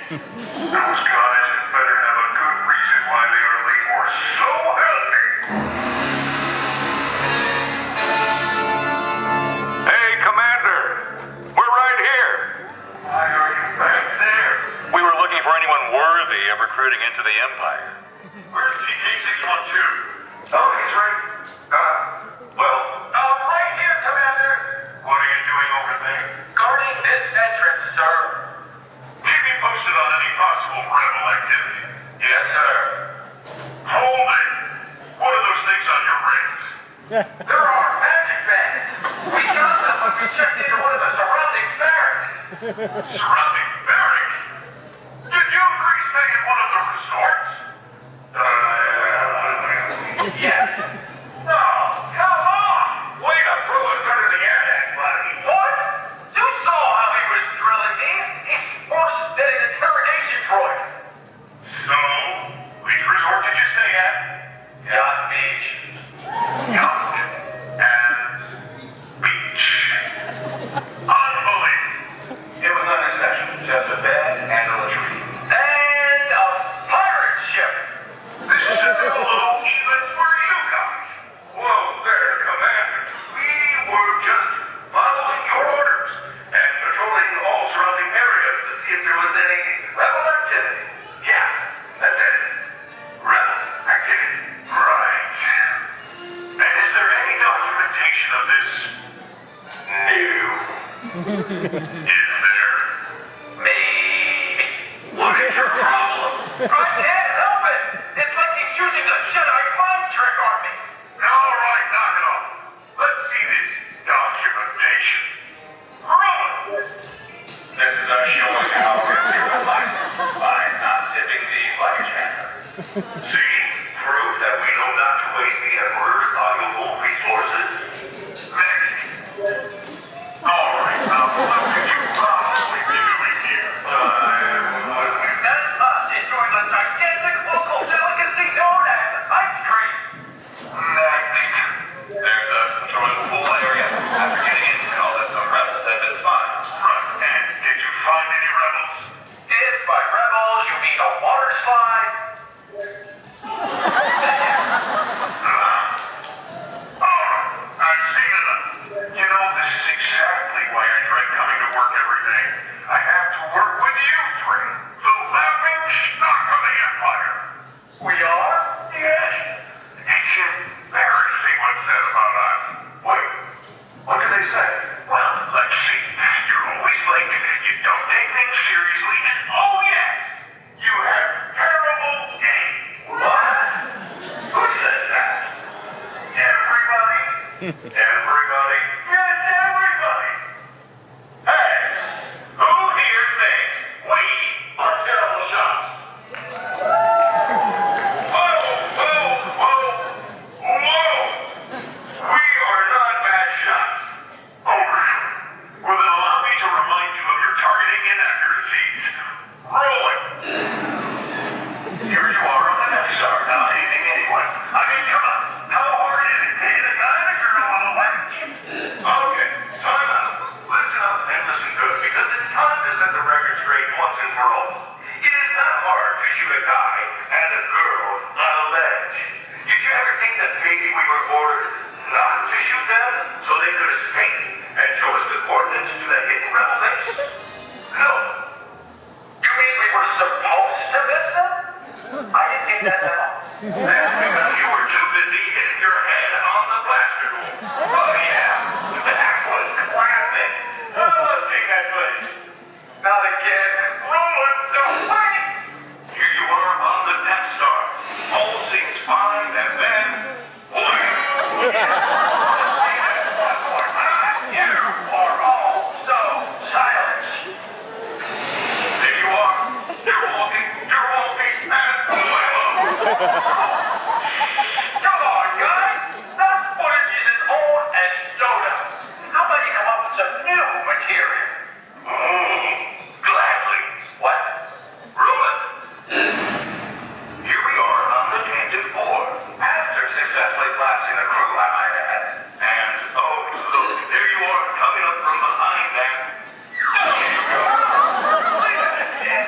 Those guys had better have a good reason why they are late or so help me. Hey, Commander. We're right here. Why are you back there? We were looking for anyone worthy of recruiting into the Empire. Where's TK-612? Oh, he's right. Right here, Commander. What are you doing over there? Guarding this entrance, sir. Keep me posted on any possible rebel activity. Yes, sir. Hold it. What are those things on your rings? There are magic bands. We got them when we checked into one of the surrounding barracks. Surrounding barracks? Did you agree to stay in one of the resorts? Yes. No, come on! Way to throw us under the air, that buddy. What? You saw how he was drilling me. He's worse than an interrogation droid. So, which resort did you stay at? Yacht Beach. Yacht and Beach. Unbelievable. It was nothing special. Just a bed and a latrine. And a pirate ship. This is a little even for you guys. Whoa there, Commander. We were just following your orders and patrolling all surrounding areas to see if there was any rebel activity. Yeah, that's it. Rebel activity. Right. And is there any documentation of this? No. Is there? Maybe. What is your problem? I can't help it. It's like he's using the Jedi mind trick on me. All right, knock it off. Let's see this documentation. Roman! This is us showing how we're doing life by not tipping the flight channel. See? Proof that we know not to waste the Emperor's valuable resources. Next. All right, now what could you possibly be doing here? That's us enjoying the gigantic local delicacy known as ice cream. Next. There's us enjoying the full area after getting intel that some rebels have been spotted. Right, and did you find any rebels? If by rebels you mean a water slide. I've seen enough. You know, this is exactly why I dread coming to work every day. I have to work with you three, the laughing stock of the Empire. We are? Yes. It's embarrassing what's said about us. Wait, what do they say? Well, let's see. You're always late, you don't take things seriously, and oh yes, you have terrible game. What? Who says that? Everybody? Everybody? Yes, everybody! Hey! Who here thinks we are terrible shots? Whoa! We are not bad shots. Oh, really? Well, then allow me to remind you of your targeting inaccuracies. Rolling! Here you are on the Death Star, not hitting anyone. I mean, come on. How hard is it to hit a guy and a girl on the left? Okay, time out. Listen up and listen good, because it's time to set the record straight once and for all. It is not hard to shoot a guy and a girl on a ledge. Did you ever think that maybe we were ordered not to shoot them so they could escape and show us the coordinates to the hidden rebel base? No. You mean we were supposed to miss them? I didn't think that at all. That's because you were too busy hitting your head on the blaster door. Oh yeah, that was classic. Let's take that footage. Not again. Roland, no way! Here you are on the Death Star. All seems fine, and then... You are all so silent. There you are. You're walking, and come on, guys. That footage is as old as soda. Somebody come up with some new material. Gladly. What? Roland. Here we are on the Tangent 4. After successfully blasting a crew, I might add. And, oh, look, there you are, coming up from behind them. There you go. Wait a minute.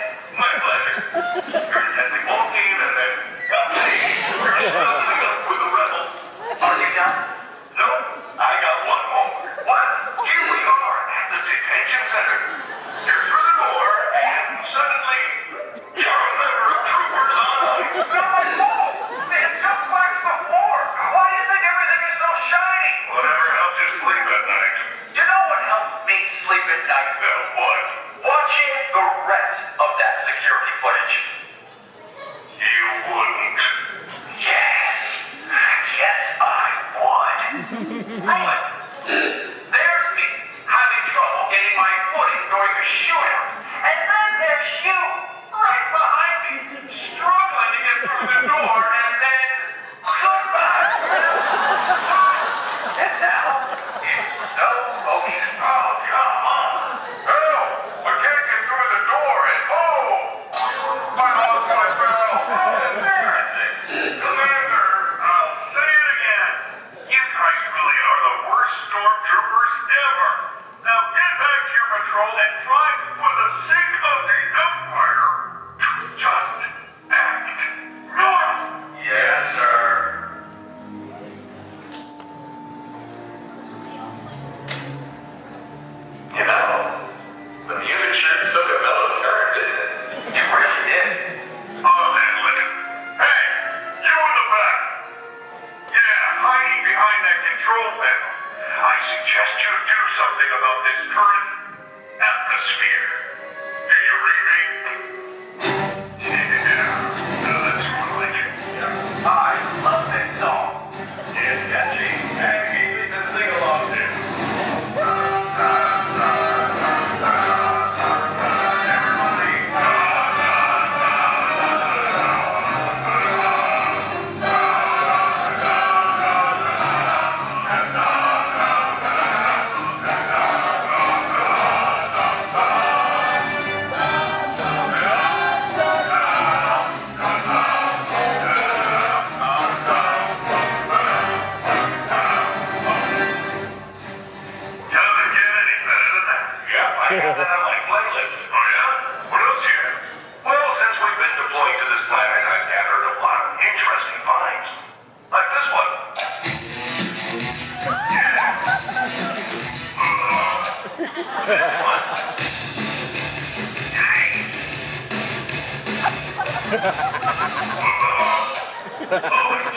Oh,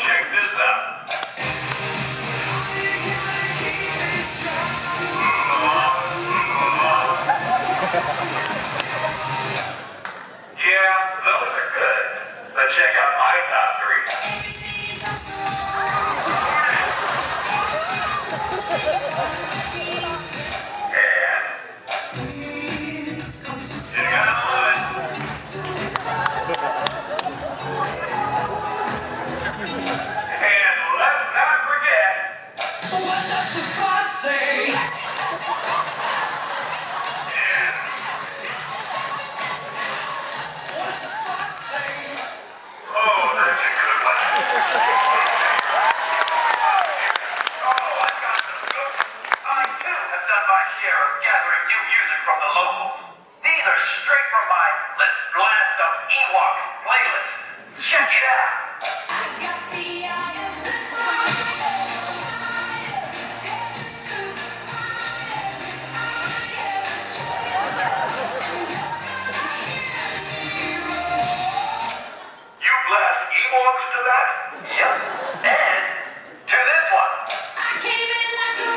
check this out. Yeah, those are good. But check out my top three. And you got one. And let's not forget. What does the fox say? Oh, that's a good one. Oh, I got some good. I too have done my share of gathering new music from the locals. These are straight from my Let's Blast Up Ewoks playlist. Check it out. I got the eye of the tiger, dancing through the fire, 'cause I am a child, and you're gonna hear me roar. You blast Ewoks to that? Yep. And to this one. I came in like a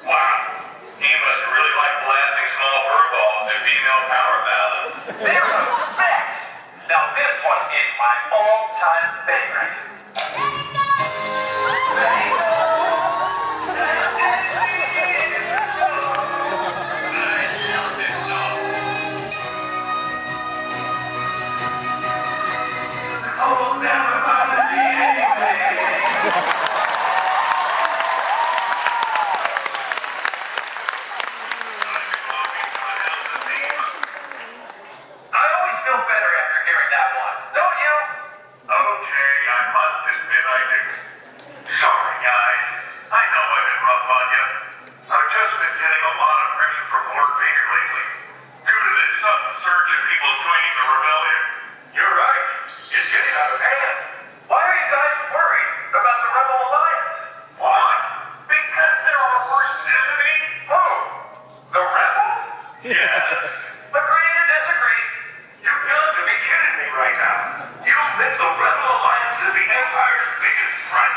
wow. He must really like blasting small furballs and female power ballads. They're a fact. Now this one is my all-time favorite. Oh, never bother me anyway. I always feel better after hearing that one, don't you? Okay, I must admit I do. Sorry, guys. I know I've been rough on you. I've just been getting a lot of pressure from Lord Vader lately. Due to this sudden surge of people joining the rebellion. You're right. It's getting out of hand. Why are you guys worried about the Rebel Alliance? Why? Because they're our worst enemy? Who? The Rebels? Yes. Agree to disagree. You've got to be kidding me right now. You think the Rebel Alliance is the Empire's biggest threat?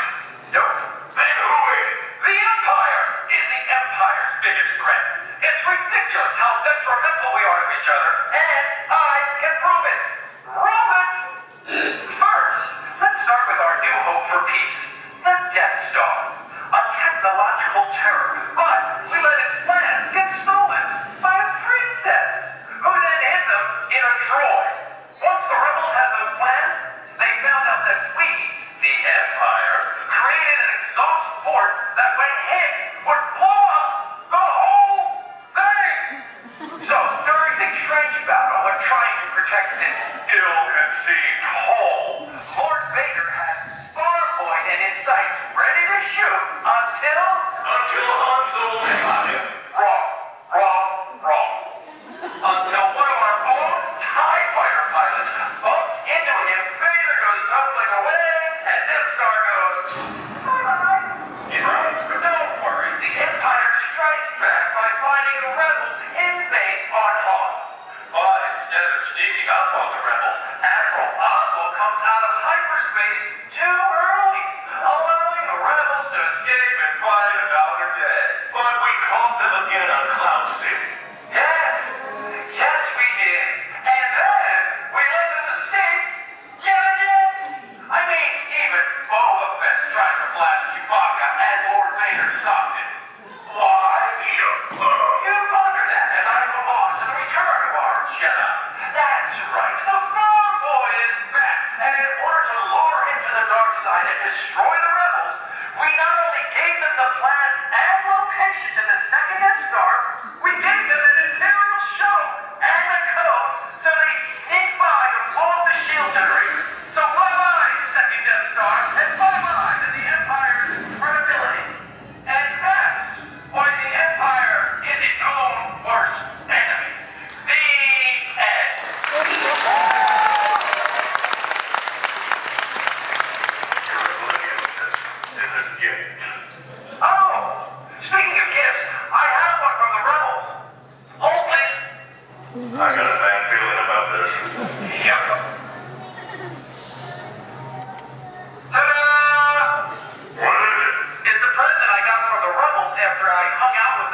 Nope. Then who is? The Empire is the Empire's biggest threat. It's ridiculous how detrimental we are to each other, and I can prove it. Prove it! First, let's start with our new hope for peace, the Death Star. A technological terror, but we let its plans get stolen by a princess, who then hid them in a droid. Once the rebels had those plans, they found out that we, the Empire, created an exhaust port that when hit would blow up the whole thing. So during the trench battle when trying to protect this ill-conceived hole, Lord Vader had Starpoint in his sights ready to shoot until Han Solo shot him. Wrong. Until one of our own TIE fighter pilots bumped into him, Vader goes tumbling away, and Death Star goes, bye-bye. He's right, but don't worry, the Empire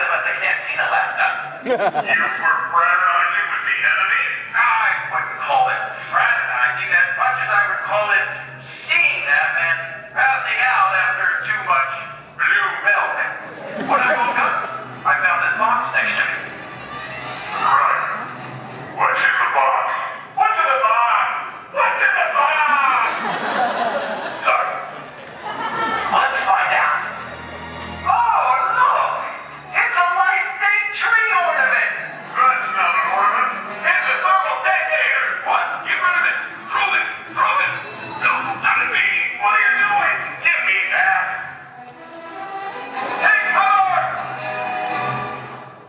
them at the cantina last night. You were fraternizing with the enemy? I wouldn't call it fraternizing as much as I would call it seeing them and passing out after too much blue milk. When I woke up, I found this box next to me. Right. What's in the box? What's in the box? What's in the box? Sorry. Let's find out. Oh, look! It's a light-state tree ornament! That's not an ornament. It's a thermal detonator. What? Get rid of it. Prove it. Prove it. No, not at me. What are you doing? Give me that. Take power!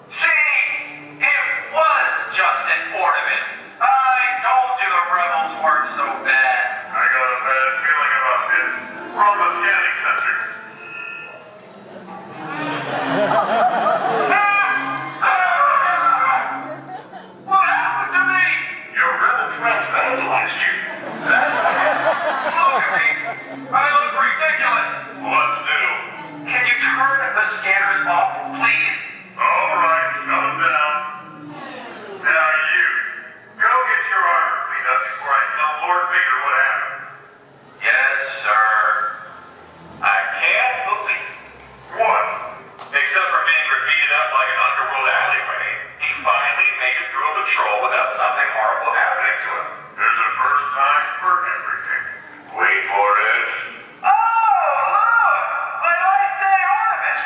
See? It was just an ornament. I told you the rebels weren't so bad. I got a bad feeling about this. From the scanning center. What happened to me? Your rebel friends vandalized you. Look at me. I look ridiculous. What's new? Can you turn the scanners off, please? All right, calm down. Now you, go get your armor cleaned up before I tell Lord Vader what happened. Yes, sir. I can't believe. What? Except for being repeated up like an underworld alleyway, he finally made it through a patrol without something horrible happening to him. There's a first time for everything. Wait for it. Oh, look! My light-day ornament!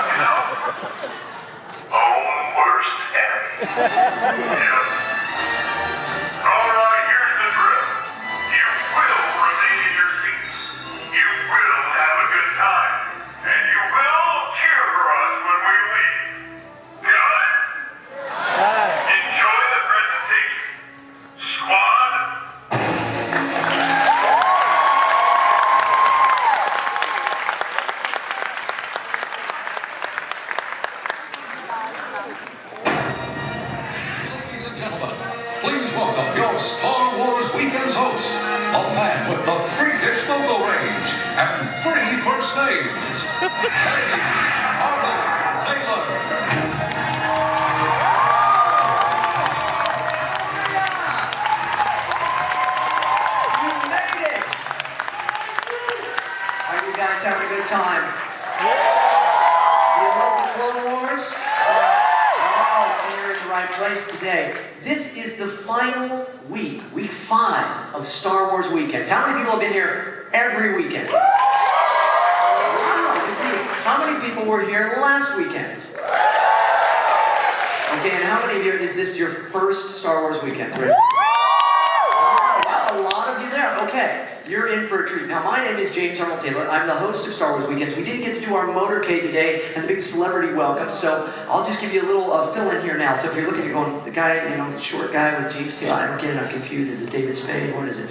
You know, own worst enemy. Yeah. All right, here's the drill. You will remain in your seats. You will have a good time. And you will cheer for us when we leave. Got it? Enjoy the presentation. Squad. Ladies and gentlemen, please welcome your Star Wars Weekend's host, a man with the freakish vocal range and three first names, James Arnold Taylor. You made it! Are you guys having a good time? Do you love the Clone Wars? Oh, so you're in the right place today. This is the final week, week 5 of Star Wars weekends. How many people have been here every weekend? Wow, how many people were here last weekend? Okay, and how many of you, is this your first Star Wars weekend? Right? Wow, a lot of you there. Okay, you're in for a treat. Now, my name is James Arnold Taylor. I'm the host of Star Wars Weekends. We didn't get to do our motorcade today and the big celebrity welcome, so I'll just give you a little fill-in here now. So if you're looking, you're going, the guy, you know, the short guy with James Taylor, I don't get it, I'm confused. Is it David Spade? What is it?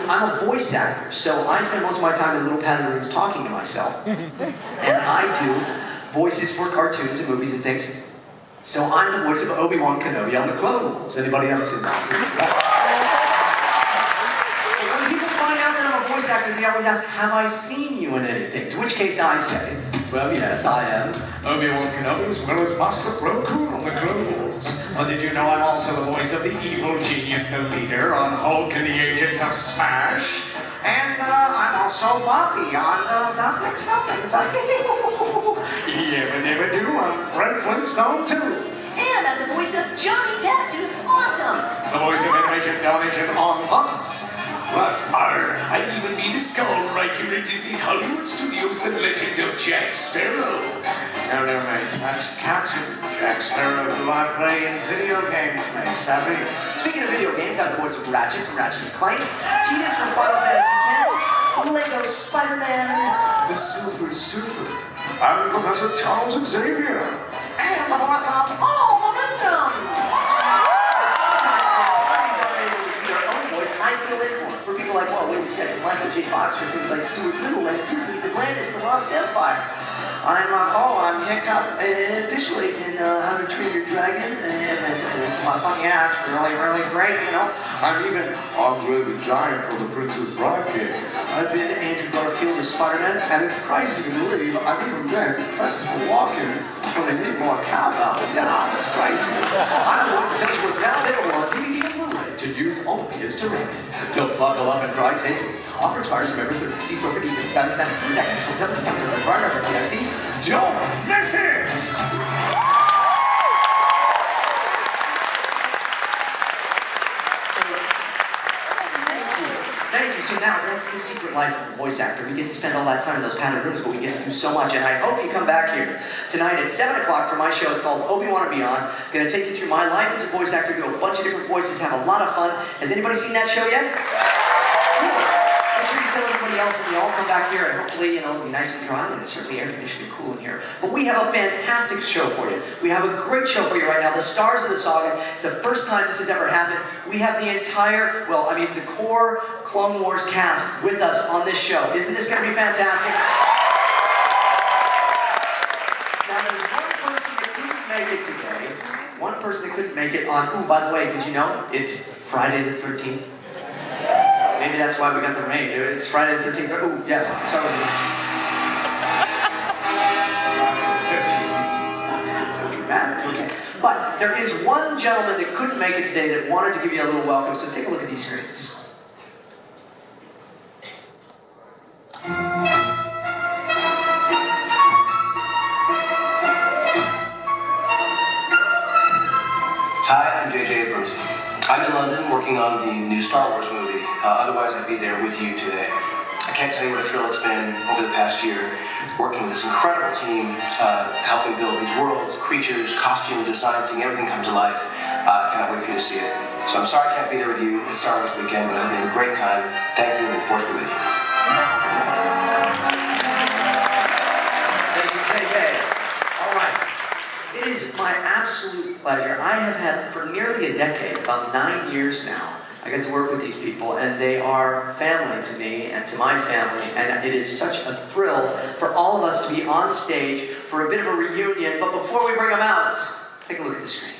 I'm a voice actor, so I spend most of my time in little padded rooms talking to myself. And I do voices for cartoons and movies and things. So I'm the voice of Obi-Wan Kenobi on the Clone Wars. Anybody else in that? When people find out that I'm a voice actor, they always ask, have I seen you in anything? To which case I say, well, yes, I am Obi-Wan Kenobi as well as Master Plo Koon on the Clone Wars. Well, did you know I'm also the voice of the evil genius, the leader, on Hulk and the Agents of Smash? And I'm also Bobby on That Makes Nothing. It's like, never do. I'm Fred Flintstone too. And I'm the voice of Johnny Test, who's awesome! The voice of animation domination on Fox. Plus, I even be the skull right here in Disney's Hollywood Studios, the legend of Jack Sparrow. No, mate, that's Captain Jack Sparrow, who I play in video games, mate, savvy. Speaking of video games, I'm the voice of Ratchet from Ratchet & Clank, Tidus from Final Fantasy X, Lego Spider-Man, The Silver Surfer. I'm Professor Charles Xavier. And the voice of all the Minions! Sometimes when celebrities aren't able to do their own voice, I fill in for people like, well, wait a second, Michael J. Fox, for things like Stuart Little and Disney's Atlantis, The Lost Empire. I'm Hiccup, officially in How to Train Your Dragon, and it's my funny act, really, really great, you know. I'm Andre the Giant for the Princess Bride game. I've been Andrew Garfield as Spider-Man, And it's crazy to believe I've even been Christopher Walken when they need more cowbell. Yeah, it's crazy. I'm Voice Essential. It's now available on DVD and Blu-ray to use only as directed. Don't buckle up and drive safely. Offer expires November 3rd. See store for details. Don't Don't miss it! Thank you. So now that's the secret life of a voice actor. We get to spend all that time in those padded rooms, but we get to do so much. And I hope you come back here tonight at 7 o'clock for my show. It's called Obi-Wan and Beyond. Going to take you through my life as a voice actor, do a bunch of different voices, have a lot of fun. Has anybody seen that show yet? Cool. Make sure you tell everybody else and you all come back here and hopefully, it'll be nice and dry and it's certainly air conditioned and cool in here. But we have a fantastic show for you. We have a great show for you right now. The stars of the saga. It's the first time this has ever happened. We have the entire, the core Clone Wars cast with us on this show. Isn't this going to be fantastic? Now there's one person that couldn't make it today. One person that couldn't make it on, by the way, did you know it's Friday the 13th? Maybe that's why we got the rain. It's Friday the 13th. Oh, yes. Sorry. So dramatic. Okay. But there is one gentleman that couldn't make it today that wanted to give you a little welcome. So take a look at these screens. Hi, I'm J.J. Abrams. I'm in London working on the new Star Wars movie. Otherwise, I'd be there with you today. I can't tell you what a thrill it's been over the past year working with this incredible team, helping build these worlds, creatures, costumes, designs, seeing everything come to life. I cannot wait for you to see it. So I'm sorry I can't be there with you at Star Wars weekend, but I'm having a great time. Thank you, and look forward to be with you. Thank you, JJ. All right. It is my absolute pleasure. I have had for nearly a decade, about 9 years now, I get to work with these people, and they are family to me and to my family, and it is such a thrill for all of us to be on stage for a bit of a reunion. But before we bring them out, take a look at the screens.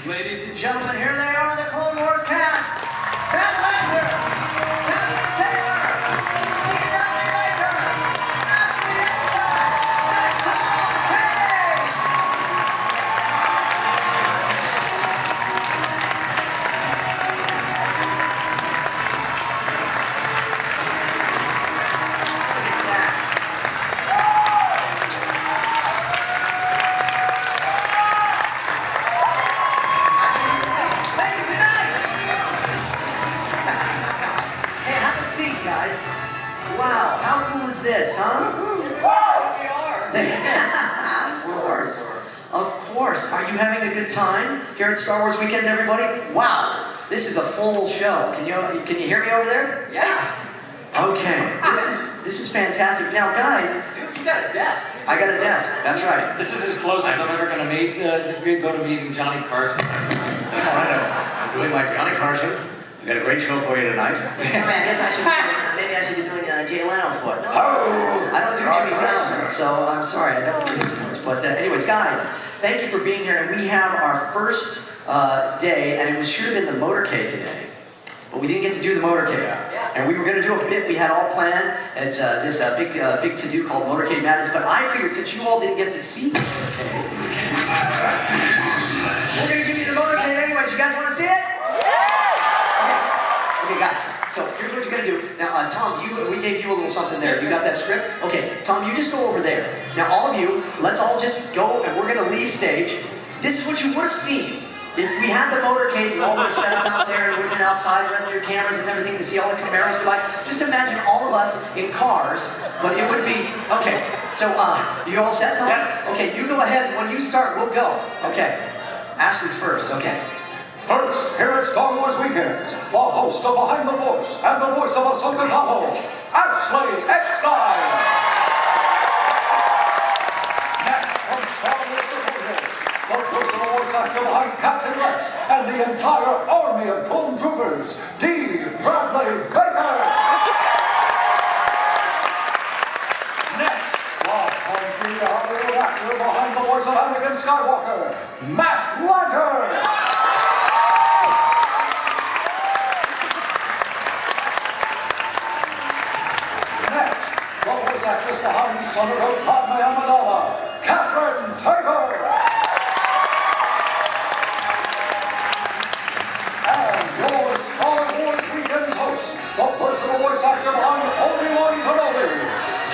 Ladies and gentlemen, here they are, the Clone Wars cast. Pat Lanter, Captain Taylor, Leonardo Baker, Ashley Eckstein, and Tom Kay. Guys, wow, how cool is this, huh? Wow, we are. Of course. Are you having a good time here at Star Wars Weekends, everybody? Wow, this is a full show. Can you hear me over there? Yeah. Okay, this is fantastic. Now, guys, Dude, you got a desk. I got a desk. That's right. This is as close as I'm ever going to go to meeting Johnny Carson. That's right. I'm doing my Johnny Carson. We got a great show for you tonight. I guess maybe I should be doing Jay Leno for it. No? Oh, I don't do Jimmy Fallon, so I'm sorry, I don't do those. But anyways, guys, thank you for being here. And we have our first day, and it should have been the motorcade today, but we didn't get to do the motorcade. And we were going to do a bit we had all planned. It's this big to-do called Motorcade Madness. But I figured since you all didn't get to see the motorcade, we're going to give you the motorcade anyways. You guys want to see it? Okay, guys, so here's what you're going to do. Now, Tom, we gave you a little something there. You got that script? Okay, Tom, you just go over there. Now, all of you, let's all just go, and we're going to leave stage. This is what you would have seen If we had the motorcade, you all would have set up out there, and would have been outside running your cameras and everything to see all the Camaros go by. Just imagine all of us in cars, but it would be, okay. So, you all set, Tom? Yes. Okay, you go ahead, and when you start, we'll go. Okay. Ashley's first, okay. First, here at Star Wars Weekends, the host of Behind the Force and the voice of Ahsoka Tano, Ashley Eckstein. Next, from Star Wars Proposal, the personal voice actor behind Captain Rex and the entire army of clone troopers, D. Bradley Baker. Next, the hungry Hollywood actor behind the voice of Anakin Skywalker, Matt Lanter. Next, the voice actress behind Senator Padme Amidala, Catherine Taylor. And your Star Wars Weekends host, the personal voice actor behind Obi-Wan Kenobi,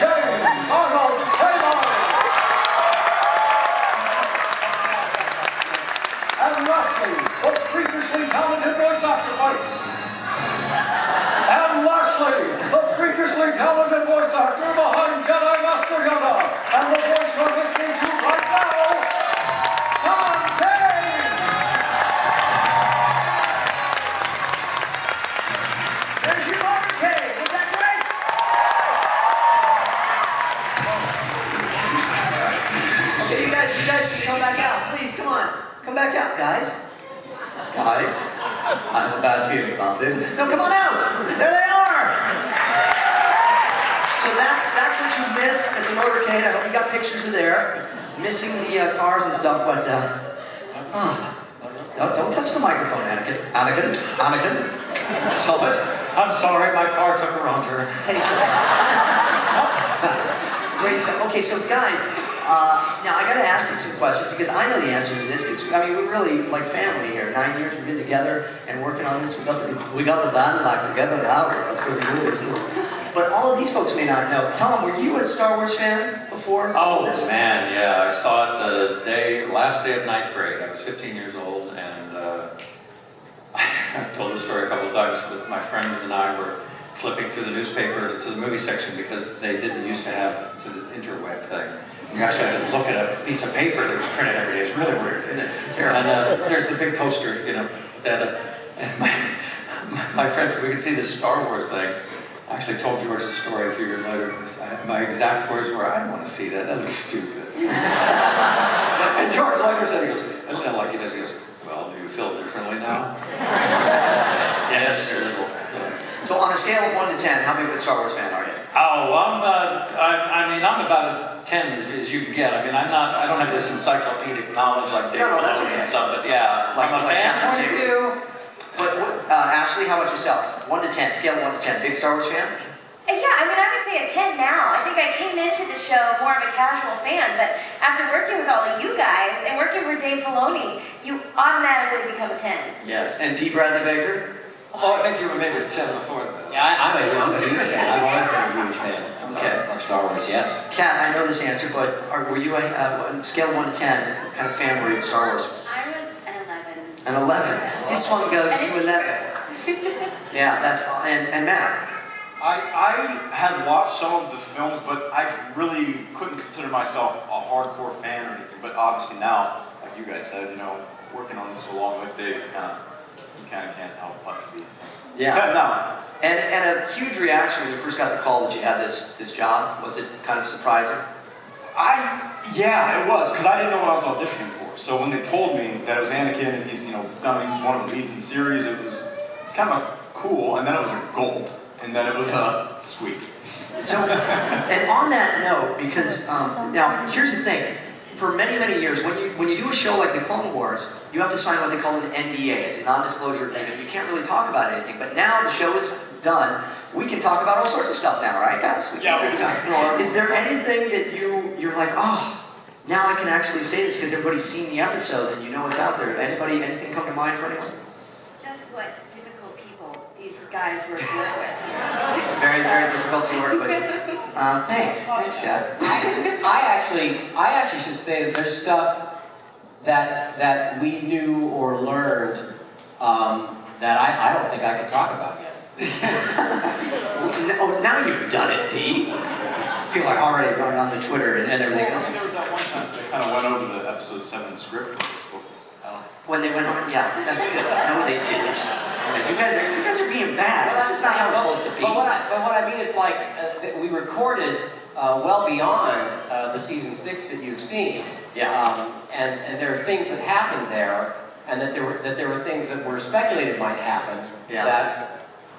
James Arnold Taylor. And lastly, the freakishly talented voice actor behind Jedi Master Yoda, and the voice we're listening to right now, Tom Dane. There's your motorcade. Was that great? Okay, you guys can come back out. Please, come on. Come back out, guys. Guys, I have a bad feeling about this. No, come on out. There they are. So that's what you missed at the motorcade. I hope you got pictures of there. Missing the cars and stuff, but don't touch the microphone, Anakin. Anakin. Stop it. I'm sorry, my car took a wrong turn. Hey, so, great stuff. Okay, so guys, now I gotta ask you some questions because I know the answer to this. Because I mean, we're really like family here. 9 years we've been together and working on this. We got the band back together now. That's really good, isn't it? But all of these folks may not know. Tom, were you a Star Wars fan before? Oh man, yeah. I saw it the last day of 9th grade. I was 15 years old, and I've told the story a couple of times. But my friend and I were flipping through the newspaper to the movie section because they didn't used to have this interweb thing. You actually had to look at a piece of paper that was printed every day. It's really weird, and it's terrible. And there's the big poster, you know, that and my friends, we could see this Star Wars thing. I actually told George the story a few years later. My exact words were, "I don't want to see that. That looks stupid." And George later said, he goes, and like he does, he goes, "Well, do you feel differently now?" Yes, a little. So on a scale of 1 to 10, how big of a Star Wars fan are you? Oh, I'm about a 10 as you can get. I mean, I don't have this encyclopedic knowledge like Dave that's Filoni okay. and stuff, but yeah, Like- from a like fan Captain point of Taylor. view. But Ashley, how about yourself? 1 to 10, scale of 1 to 10. Big Star Wars fan? Yeah, I mean, I would say a 10 now. I think I came into the show more of a casual fan, but after working with all of you guys and working for Dave Filoni, you automatically become a 10. Yes. And D. Bradley Baker? Oh, I think you were maybe a 10 before that. Yeah, I'm a huge fan. I've always been a huge fan of Star Wars, yes. Kat, I know this answer, but were you a scale of 1 to 10, what kind of fan were you of Star Wars? I was an 11. An 11. This one goes And to it's 11. Yeah, that's, and Matt? I had watched some of the films, but I really couldn't consider myself a hardcore fan or anything. But obviously now, like you guys said, you know, working on this so long with Dave, you kind of can't help but to be. Yeah. 10 now. And a huge reaction when you first got the call that you had this job. Was it kind of surprising? Yeah, it was, because I didn't know what I was auditioning for. So when they told me that it was Anakin and he's, gonna be one of the leads in the series, it's kind of cool, and then it was a gulp, and then it was a sweet. So, and on that note, because now here's the thing. For many, many years, when you do a show like the Clone Wars, you have to sign what they call an NDA. It's a non-disclosure agreement. You can't really talk about anything. But now the show is done. We can talk about all sorts of stuff now, right, guys? Yeah, we can. Is there anything that you're like, oh, now I can actually say this because everybody's seen the episodes and you know it's out there? Anything come to mind for anyone? Just what difficult people these guys were to work with. Very, very difficult to work with. Thanks, Scott. I actually should say that there's stuff that we knew or learned that I don't think I could talk about yet. Oh, now you've done it, D. People are already going on the Twitter and everything I else. think there was that one time they kind of went over the episode 7 script. When they went on, yeah, that's good. No, they didn't. You guys are being bad. This is not how it's supposed to be. But what I mean is like we recorded well beyond the season 6 that you've seen. Yeah. And there are things that happened there, and that there were things that were speculated might happen. Yeah.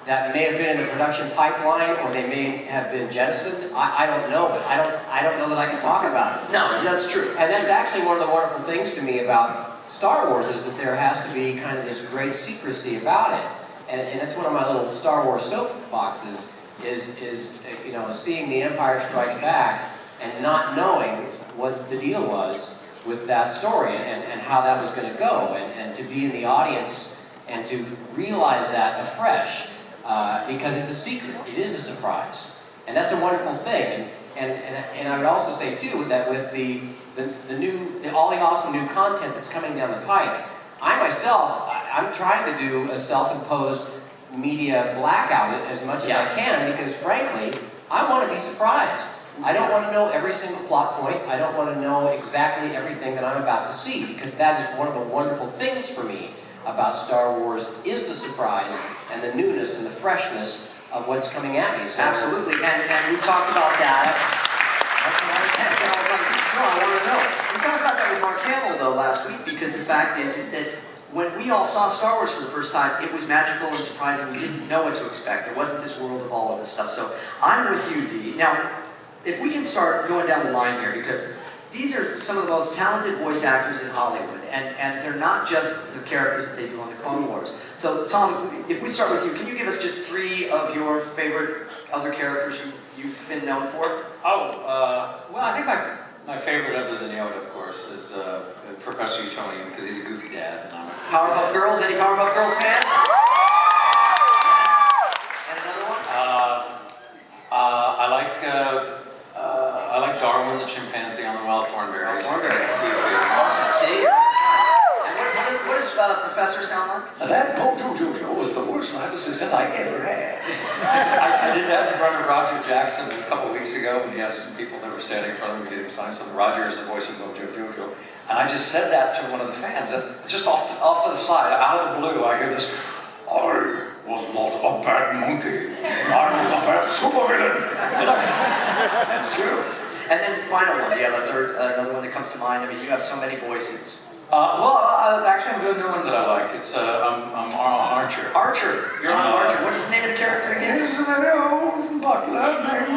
That may have been in the production pipeline, or they may have been jettisoned. I don't know, but I don't know that I can talk about it. No, that's true. And that's actually one of the wonderful things to me about Star Wars, is that there has to be kind of this great secrecy about it. And that's one of my little Star Wars soapboxes, is you know, seeing The Empire Strikes Back and not knowing what the deal was with that story and how that was going to go, and to be in the audience and to realize that afresh, because it's a secret, it is a surprise, and that's a wonderful thing. And I would also say too that with all the awesome new content that's coming down the pike, I'm trying to do a self-imposed media blackout as much as I can, because frankly, I want to be surprised. I don't want to know every single plot point. I don't want to know exactly everything that I'm about to see, because that is one of the wonderful things for me about Star Wars, is the surprise and the newness and the freshness of what's coming at me. So, absolutely, and we talked about that. That's what I want to know. We talked about that with Mark Hamill though last week, because the fact is that when we all saw Star Wars for the first time, it was magical and surprising. We didn't know what to expect. There wasn't this world of all of this stuff. So I'm with you, Dee. Now, if we can start going down the line here, because these are some of the most talented voice actors in Hollywood, and they're not just the characters that they do on the Clone Wars. So, Tom, if we start with you, can you give us just 3 of your favorite other characters you've been known for? Well, I think my favorite, other than Yoda, of course, is Professor Utonium, because he's a goofy dad. And I'm a Powerpuff Girls? Any Powerpuff Girls fans? And another one? I like Darwin, the chimpanzee on the wild thornberries. Thornberries. Awesome. See? And what does Professor sound like? That Mojo Jojo was the worst lyricist I ever had. I did that in front of Roger Jackson a couple of weeks ago, when he had some people that were standing in front of him getting signs. And Roger is the voice of Mojo Jojo. And I just said that to one of the fans, and just off to the side, out of the blue, I hear this, "I was not a bad monkey. I was a bad supervillain." That's true. And then the final one, do you have another one that comes to mind? I mean, you have so many voices. Actually, I'm doing a new one that I like. It's I'm Archer. Archer. You're on Archer. What is the name of the character again? Here's an old butler named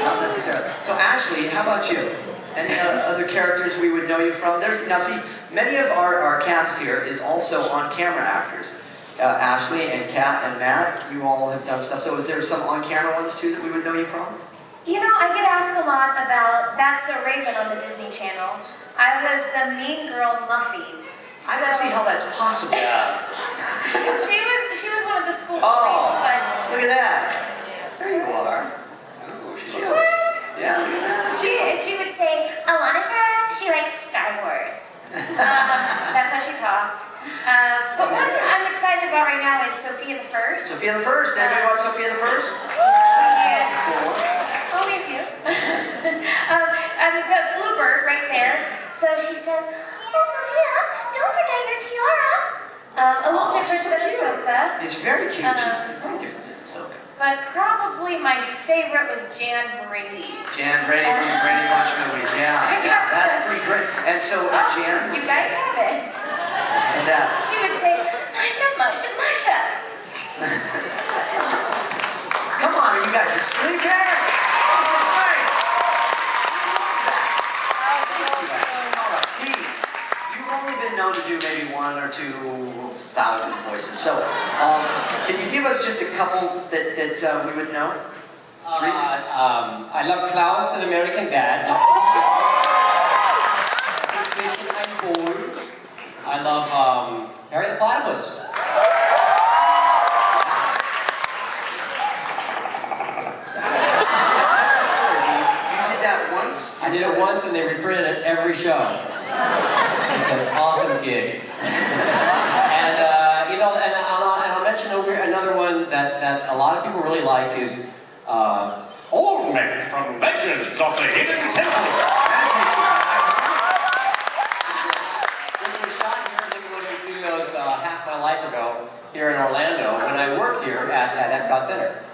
Not necessarily. So Ashley, how about you? Any other characters we would know you from? Now see, many of our cast here is also on-camera actors. Ashley and Kat and Matt, you all have done stuff. So is there some on-camera ones too that we would know you from? You know, I get asked a lot about That's So Raven on the Disney Channel. I was the mean girl Muffy. I don't see how that's possible. She was one of the school Oh, bullies, but look at that. There you are. what? Yeah, look at that. She would say, Alana she likes Star Wars. That's how she talked. But one I'm excited about right now is Sophia the First. Sophia the First. Anybody watch Sophia the First? Only a few. The bluebird right there. So she says, "Oh, Sophia, don't forget your tiara." A little different than Ahsoka. It's very cute. She's very different than Ahsoka. But probably my favorite was Jan Brady. Jan Brady from the Brady Bunch movies. Yeah, that's pretty great. And so Jan, You guys have it. and She would say, "Masha, Masha, Masha." come on, are you guys asleep yet? This is great. I love that. All right, Dee, you've only been known to do maybe 1 or 2,000 voices. So, can you give us just a couple that we would know? 3? I love Klaus, an American Dad. Fish and Gold. I love Harry the Platypus. once. I did it once and they reprinted it every show. It's an awesome gig. And, you know, and I'll mention another one that a lot of people really like is Olmec from Legends of the Hidden Temple. This was shot here at Nickelodeon Studios half my life ago here in Orlando when I worked here at Epcot Center.